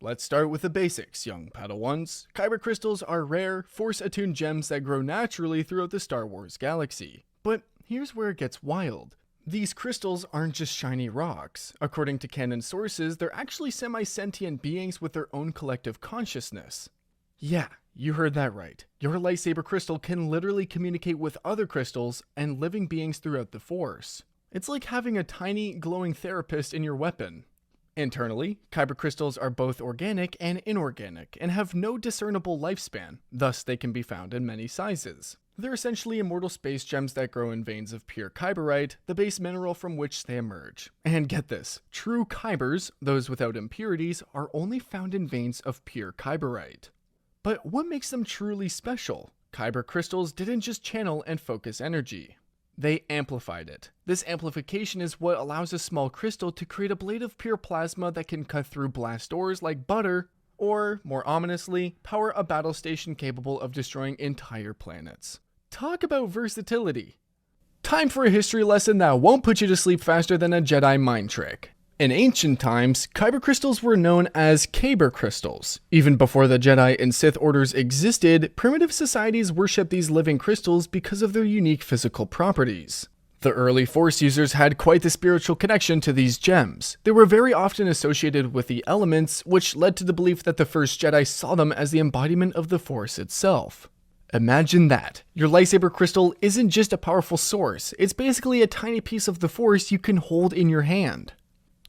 let's start with the basics, young Padawans. Kyber crystals are rare, Force-attuned gems that grow naturally throughout the Star Wars galaxy. But here's where it gets wild. These crystals aren't just shiny rocks. According to Canon sources, they're actually semi-sentient beings with their own collective consciousness. Yeah, you heard that right. Your lightsaber crystal can literally communicate with other crystals and living beings throughout the Force. It's like having a tiny, glowing therapist in your weapon. Internally, Kyber crystals are both organic and inorganic, and have no discernible lifespan, thus they can be found in many sizes. They're essentially immortal space gems that grow in veins of pure kyberite, the base mineral from which they emerge. And get this, true kybers, those without impurities, are only found in veins of pure kyberite. But what makes them truly special? Kyber crystals didn't just channel and focus energy. They amplified it. This amplification is what allows a small crystal to create a blade of pure plasma that can cut through blast doors like butter, or, more ominously, power a battle station capable of destroying entire planets. Talk about versatility. Time for a history lesson that won't put you to sleep faster than a Jedi mind trick. In ancient times, Kyber crystals were known as Kyber crystals. Even before the Jedi and Sith orders existed, primitive societies worshipped these living crystals because of their unique physical properties. The early Force users had quite the spiritual connection to these gems. They were very often associated with the elements, which led to the belief that the first Jedi saw them as the embodiment of the Force itself. Imagine that. Your lightsaber crystal isn't just a powerful source, it's basically a tiny piece of the Force you can hold in your hand.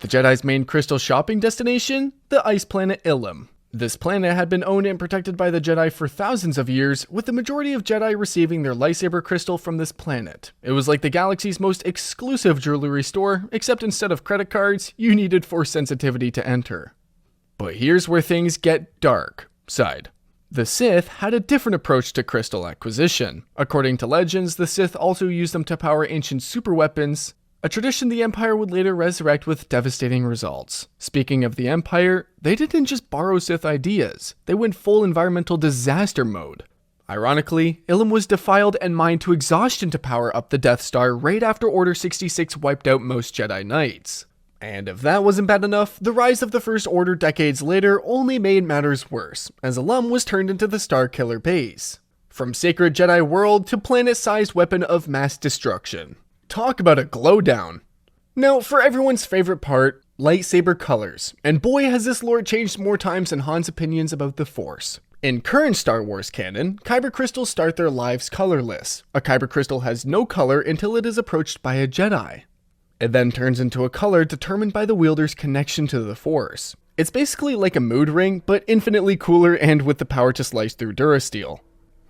The Jedi's main crystal shopping destination? The ice planet Ilum. This planet had been owned and protected by the Jedi for thousands of years, with the majority of Jedi receiving their lightsaber crystal from this planet. It was like the galaxy's most exclusive jewelry store, except instead of credit cards, you needed Force sensitivity to enter. But here's where things get dark. Side. The Sith had a different approach to crystal acquisition. According to legends, the Sith also used them to power ancient superweapons, a tradition the Empire would later resurrect with devastating results. Speaking of the Empire, they didn't just borrow Sith ideas, they went full environmental disaster mode. Ironically, Ilum was defiled and mined to exhaustion to power up the Death Star right after Order 66 wiped out most Jedi Knights. And if that wasn't bad enough, the rise of the First Order decades later only made matters worse, as Ilum was turned into the Starkiller base. From sacred Jedi world to planet-sized weapon of mass destruction. Talk about a glow down. Now, for everyone's favorite part, lightsaber colors. And boy has this lore changed more times than Han's opinions about the Force. In current Star Wars canon, Kyber crystals start their lives colorless. A Kyber crystal has no color until it is approached by a Jedi. It then turns into a color determined by the wielder's connection to the Force. It's basically like a mood ring, but infinitely cooler and with the power to slice through Durasteel.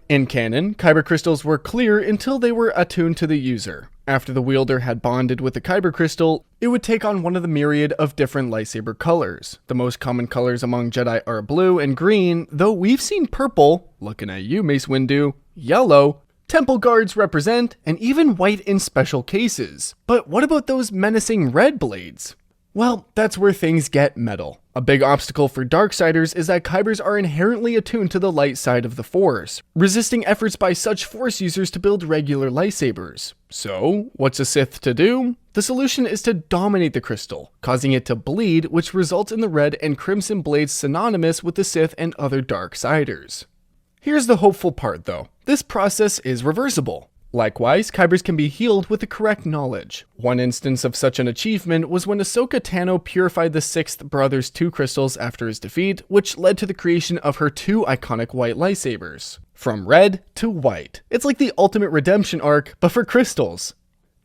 In canon, Kyber crystals were clear until they were attuned to the user. After the wielder had bonded with the Kyber crystal, it would take on one of the myriad of different lightsaber colors. The most common colors among Jedi are blue and green, though we've seen purple, looking at you Mace Windu, yellow, temple guards represent, and even white in special cases. But what about those menacing red blades? Well, that's where things get metal. A big obstacle for Darksiders is that Kybers are inherently attuned to the light side of the Force, resisting efforts by such Force users to build regular lightsabers. So, what's a Sith to do? The solution is to dominate the crystal, causing it to bleed, which results in the red and crimson blades synonymous with the Sith and other Darksiders. Here's the hopeful part though. This process is reversible. Likewise, Kybers can be healed with the correct knowledge. One instance of such an achievement was when Ahsoka Tano purified the Sixth Brother's 2 crystals after his defeat, which led to the creation of her 2 iconic white lightsabers. From red to white. It's like the ultimate redemption arc, but for crystals.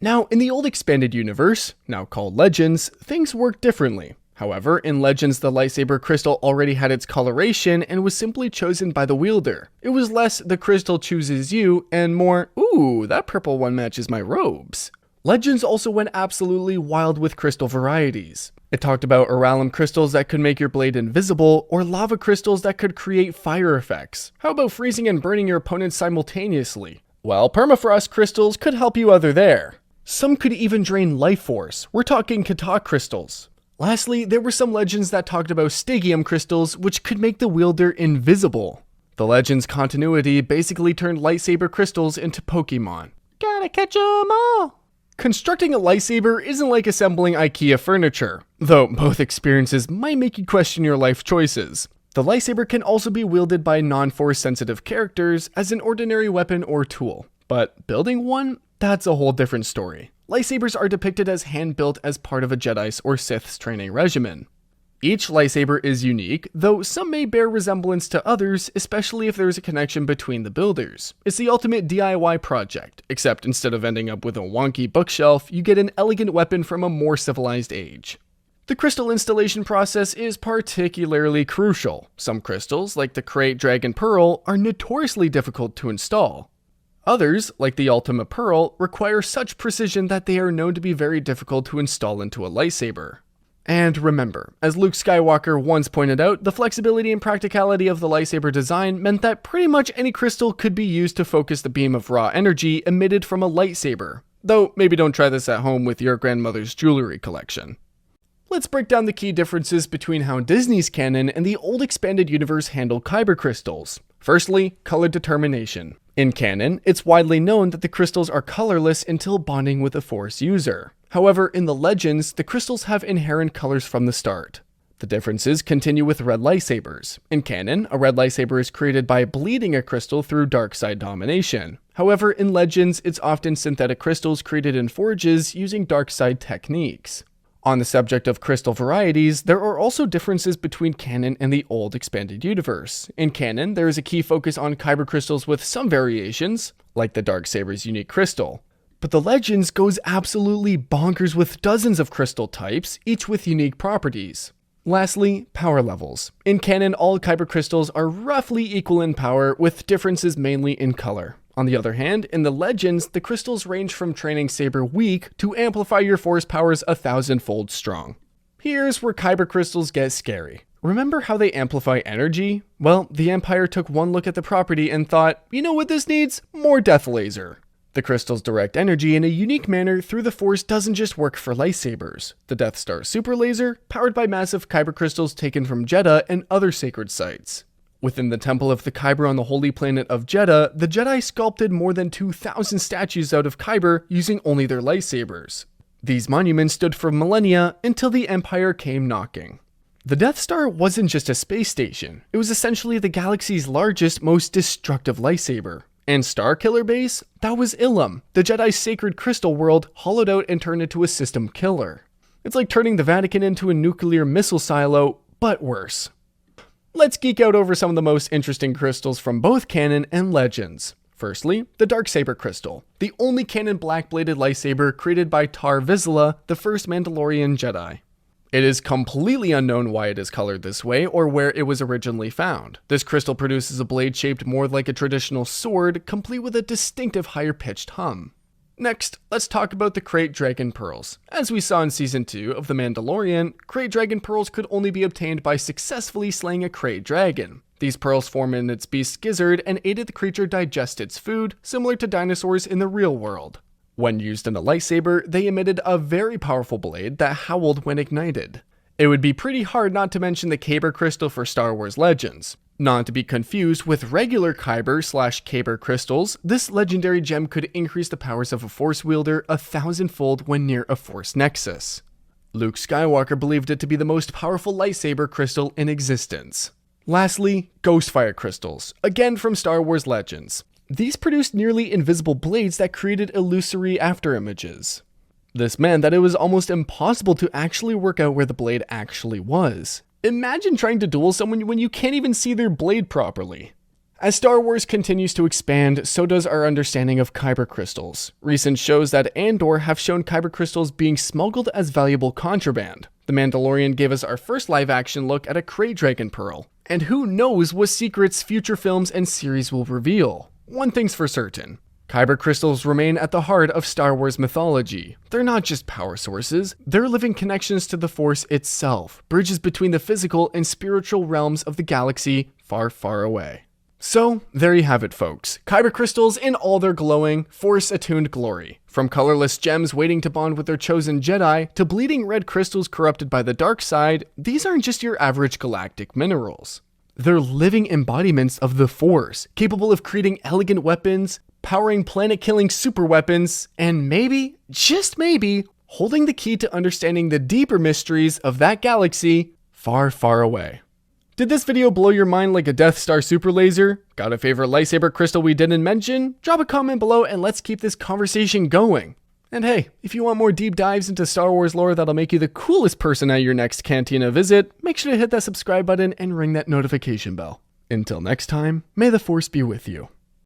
Now, in the old expanded universe, now called Legends, things work differently. However, in Legends, the lightsaber crystal already had its coloration and was simply chosen by the wielder. It was less the crystal chooses you and more, ooh, that purple one matches my robes. Legends also went absolutely wild with crystal varieties. It talked about Oralum crystals that could make your blade invisible, or lava crystals that could create fire effects. How about freezing and burning your opponents simultaneously? Well, permafrost crystals could help you other there. Some could even drain life force. We're talking Kata crystals. Lastly, there were some legends that talked about Stygium crystals, which could make the wielder invisible. The Legends continuity basically turned lightsaber crystals into Pokemon. Gotta catch 'em all! Constructing a lightsaber isn't like assembling IKEA furniture, though both experiences might make you question your life choices. The lightsaber can also be wielded by non-force sensitive characters as an ordinary weapon or tool, but building one? That's a whole different story. Lightsabers are depicted as hand-built as part of a Jedi's or Sith's training regimen. Each lightsaber is unique, though some may bear resemblance to others, especially if there's a connection between the builders. It's the ultimate DIY project, except instead of ending up with a wonky bookshelf, you get an elegant weapon from a more civilized age. The crystal installation process is particularly crucial. Some crystals, like the Krayt Dragon Pearl, are notoriously difficult to install. Others, like the Ultima Pearl, require such precision that they are known to be very difficult to install into a lightsaber. And remember, as Luke Skywalker once pointed out, the flexibility and practicality of the lightsaber design meant that pretty much any crystal could be used to focus the beam of raw energy emitted from a lightsaber. Though maybe don't try this at home with your grandmother's jewelry collection. Let's break down the key differences between how Disney's canon and the old expanded universe handle Kyber crystals. Firstly, color determination. In canon, it's widely known that the crystals are colorless until bonding with a Force user. However, in the legends, the crystals have inherent colors from the start. The differences continue with red lightsabers. In canon, a red lightsaber is created by bleeding a crystal through dark side domination. However, in legends, it's often synthetic crystals created in forges using dark side techniques. On the subject of crystal varieties, there are also differences between canon and the old expanded universe. In canon, there is a key focus on Kyber crystals with some variations, like the Darksaber's unique crystal. But the Legends goes absolutely bonkers with dozens of crystal types, each with unique properties. Lastly, power levels. In canon, all Kyber crystals are roughly equal in power, with differences mainly in color. On the other hand, in the Legends, the crystals range from training saber weak to amplify your force powers 1,000-fold strong. Here's where Kyber crystals get scary. Remember how they amplify energy? Well, the Empire took one look at the property and thought, you know what this needs? More death laser. The crystals direct energy in a unique manner through the Force doesn't just work for lightsabers. The Death Star super laser, powered by massive Kyber crystals taken from Jeddah and other sacred sites. Within the Temple of the Kyber on the holy planet of Jeddah, the Jedi sculpted more than 2,000 statues out of Kyber using only their lightsabers. These monuments stood for millennia until the Empire came knocking. The Death Star wasn't just a space station, it was essentially the galaxy's largest, most destructive lightsaber. And Starkiller Base? That was Ilum, the Jedi's sacred crystal world hollowed out and turned into a system killer. It's like turning the Vatican into a nuclear missile silo, but worse. Let's geek out over some of the most interesting crystals from both canon and legends. Firstly, the Darksaber crystal, the only canon black-bladed lightsaber created by Tar Vizsla, the first Mandalorian Jedi. It is completely unknown why it is colored this way or where it was originally found. This crystal produces a blade shaped more like a traditional sword, complete with a distinctive higher-pitched hum. Next, let's talk about the Krayt Dragon Pearls. As we saw in Season 2 of The Mandalorian, Krayt Dragon Pearls could only be obtained by successfully slaying a Krayt Dragon. These pearls form in its beast's gizzard and aided the creature digest its food, similar to dinosaurs in the real world. When used in a lightsaber, they emitted a very powerful blade that howled when ignited. It would be pretty hard not to mention the Kyber crystal for Star Wars Legends. Not to be confused with regular Kyber/Kyber crystals, this legendary gem could increase the powers of a Force wielder 1,000-fold when near a Force nexus. Luke Skywalker believed it to be the most powerful lightsaber crystal in existence. Lastly, Ghostfire crystals, again from Star Wars Legends. These produced nearly invisible blades that created illusory afterimages. This meant that it was almost impossible to actually work out where the blade actually was. Imagine trying to duel someone when you can't even see their blade properly. As Star Wars continues to expand, so does our understanding of Kyber crystals. Recent shows that Andor have shown Kyber crystals being smuggled as valuable contraband. The Mandalorian gave us our first live-action look at a Krayt Dragon Pearl. And who knows what secrets future films and series will reveal. One thing's for certain. Kyber crystals remain at the heart of Star Wars mythology. They're not just power sources, they're living connections to the Force itself, bridges between the physical and spiritual realms of the galaxy far, far away. So, there you have it folks, Kyber crystals in all their glowing, Force-attuned glory. From colorless gems waiting to bond with their chosen Jedi, to bleeding red crystals corrupted by the dark side, these aren't just your average galactic minerals. They're living embodiments of the Force, capable of creating elegant weapons, powering planet-killing super weapons, and maybe, just maybe, holding the key to understanding the deeper mysteries of that galaxy far, far away. Did this video blow your mind like a Death Star super laser? Got a favorite lightsaber crystal we didn't mention? Drop a comment below and let's keep this conversation going. And hey, if you want more deep dives into Star Wars lore that'll make you the coolest person at your next cantina visit, make sure to hit that subscribe button and ring that notification bell. Until next time, may the Force be with you.